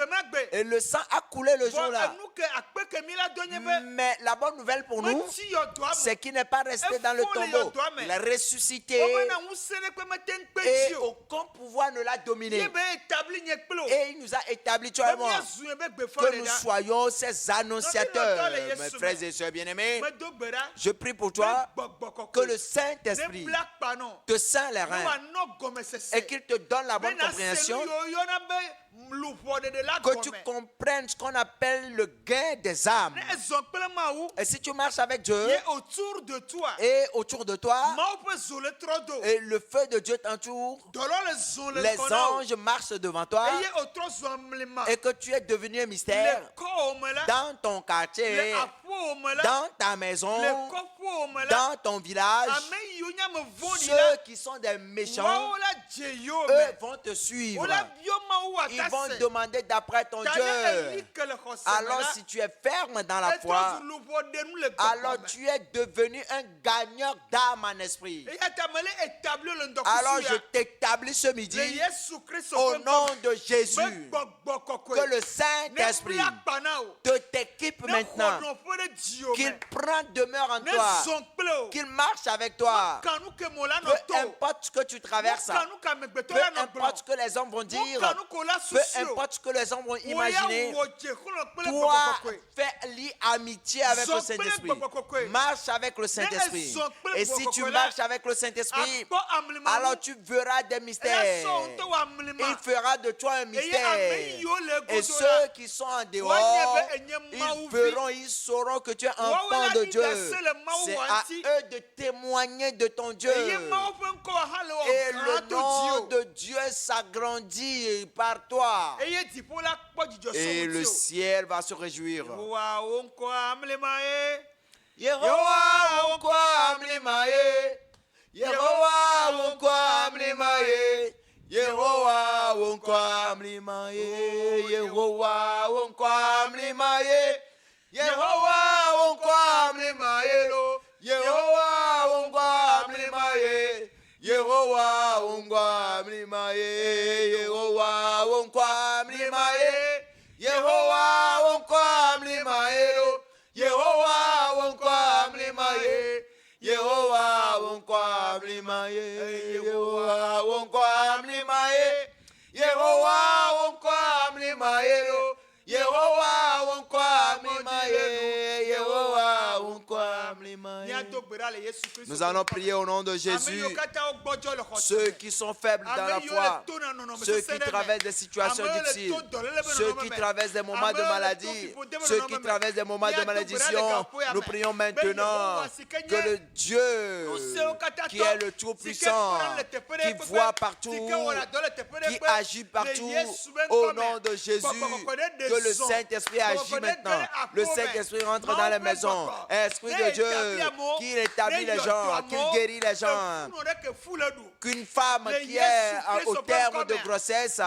Et le sang a coulé le Bon, jour-là. nous que akpe que mi la donne be. Mais la bonne nouvelle pour nous, Mati yo doa mo. c'est qu'il n'est pas resté Et dans le faut les tombeau. doigts, mais- Il a ressuscité O mena un sene pe meten pe et tio. aucun pouvoir ne l'a dominé. Ye be établi nye kplo. Et il nous a établi, toi et Bon, moi, mi azu be gbe fo que le nous da. soyons ces annonciateurs. les Mes Yesu, frères et sœurs bien-aimés, Me do gbera. je prie pour toi que le Ne Saint-Esprit black pa non. te ceint les No wa reins no gomme se se. et qu'il te donne la bonne Bena compréhension, senu yo yo na be lupo de la que tu gomme. comprennes ce qu'on appelle le gain des âmes. Ne ezon kple ma wu. Et si tu marches avec Dieu Ye autour de toi. et autour de toi, Ma pe zole tro do. et le feu de Dieu t'entoure, Dolo le zole les kono. anges marchent devant toi Eye otro zo mlema. et que tu es devenu un Le mystère ko me la. dans ton Le quartier, apo me la. dans ta maison, Le kopo me la. dans ton village. Ame yo nya me voni Ceux la. qui sont des méchants, Wa la je yo eux me. vont te suivre. O la bio ma wu Ils atase. vont demander d'après ton Dieu. Alors si tu es ferme dans la foi, alors tu es devenu un gagneur d'âme en esprit. Alors je t'établis ce midi au nom de Jésus que le Saint-Esprit te t'équipe maintenant, qu'il prend demeure en toi, qu'il marche avec toi. Peu importe ce que tu traverses, peu importe ce que les hommes vont dire, peu importe ce que les hommes vont imaginer, toi, fais amitié avec le Saint-Esprit. Marche avec le Saint-Esprit. Et si tu marches avec le Saint-Esprit, alors tu verras des mystères. Il fera de toi un mystère. Et ceux qui sont en dehors, ils verront, ils sauront que tu es enfant de Dieu. C'est à eux de témoigner de ton Dieu. Et le nom de Dieu s'agrandit par toi. Et le ciel va se réjouir. Yehowa wonkwa mlimaye. Yehowa wonkwa mlimaye. Yehowa wonkwa mlimaye. Yehowa wonkwa mlimaye. Yehowa wonkwa mlimaye lo. Yehowa wonkwa mlimaye. Yehowa wonkwa mlimaye. Yehowa wonkwa mlimaye. Yehowa wonkwa mlimaye lo. Yehowa wonkwa mlimaye. Yehowa wonkwa mlimaye. Yehowa wonkwa mlimaye. Yehowa wonkwa mlimaye lo. Yehowa wonkwa mlimaye. Yehowa wonkwa mlimaye. Nous allons prier au nom de Jésus. Ceux qui sont faibles dans la foi, ceux qui traversent des situations difficiles, ceux qui traversent des moments de maladie, ceux qui traversent des moments de malédiction, nous prions maintenant que le Dieu qui est le Tout-Puissant, qui voit partout, qui agit partout, au nom de Jésus, que le Saint-Esprit agit maintenant. Le Saint-Esprit rentre dans les maisons. Esprit de Dieu, qu'il rétablit les gens, qu'il guérit les gens. Qu'une femme qui est au terme de grossesse,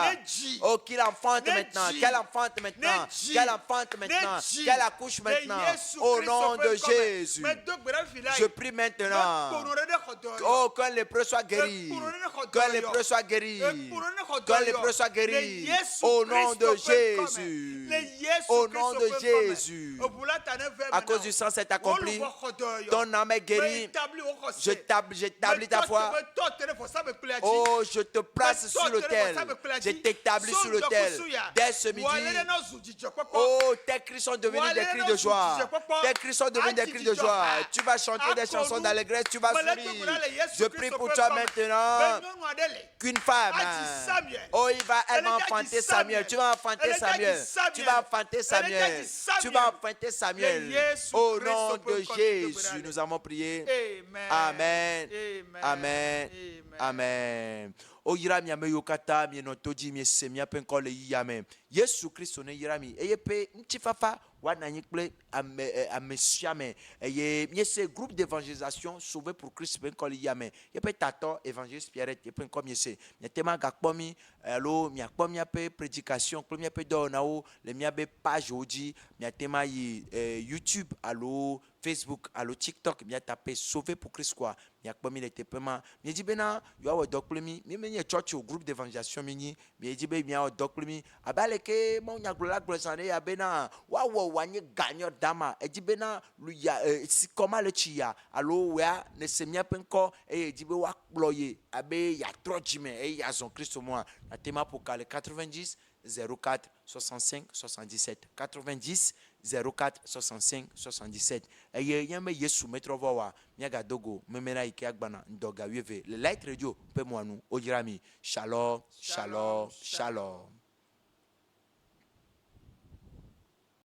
oh, qu'il enfante maintenant, qu'elle enfante maintenant, qu'elle enfante maintenant, qu'elle accouche maintenant. Au nom de Jésus, je prie maintenant. Oh, que les lépreux soient guéris. Que les lépreux soient guéris. Que les lépreux soient guéris. Au nom de Jésus. Au nom de Jésus. À cause du sang s'est accompli. Ton âme est guérie. J'établis ta foi. Oh, je te place sur l'autel. Je t'établis sur l'autel. Dès ce midi. Oh, tes cris sont devenus des cris de joie. Tes cris sont devenus des cris de joie. Tu vas chanter des chansons d'allégresse. Tu vas sourire. Je prie pour toi maintenant. Qu'une femme. Oh, elle va enfanter Samuel. Tu vas enfanter Samuel. Tu vas enfanter Samuel. Tu vas enfanter Samuel. Au nom de Jésus, nous avons prié. Amen. Amen. Amen. O yira mi ame yokata mi no toji mi se mi apen ko le yame. Yesu Kristo ne yira mi. Eye pe ntifafa wa na yin ple amesiame. Eye mi se groupe d'évangélisation sauvé pour Christ pen ko le yame. Ye pe tato évangéliste Pierre ye pen ko mi se. Mi tema gakpo mi allo mi akpo mi ape prédication, ko mi ape do na o le mi abe page oji, mi tema yi YouTube allo Facebook allo TikTok mi taper sauvé pour Christ quoi. Mi akpo mi le tepema. Mi di bena yo wa dokple mi me church au groupe d'évangélisation mini mais dit be bien doklumi abaleke mo nya glola glosane ya bena wa wanye gagneur dama e dit bena lu ya si comment le chia allo wa ne semia penko e dit be wa ployer abe ya trojime e ya son Christ moi na tema pour le 90 04 65 77 90 04 65 77 eye yame Yesu metrovo wa nyaga dogo memena ike agbana ndoga wieve le light radio pe moanu ojirami shalom shalom shalom.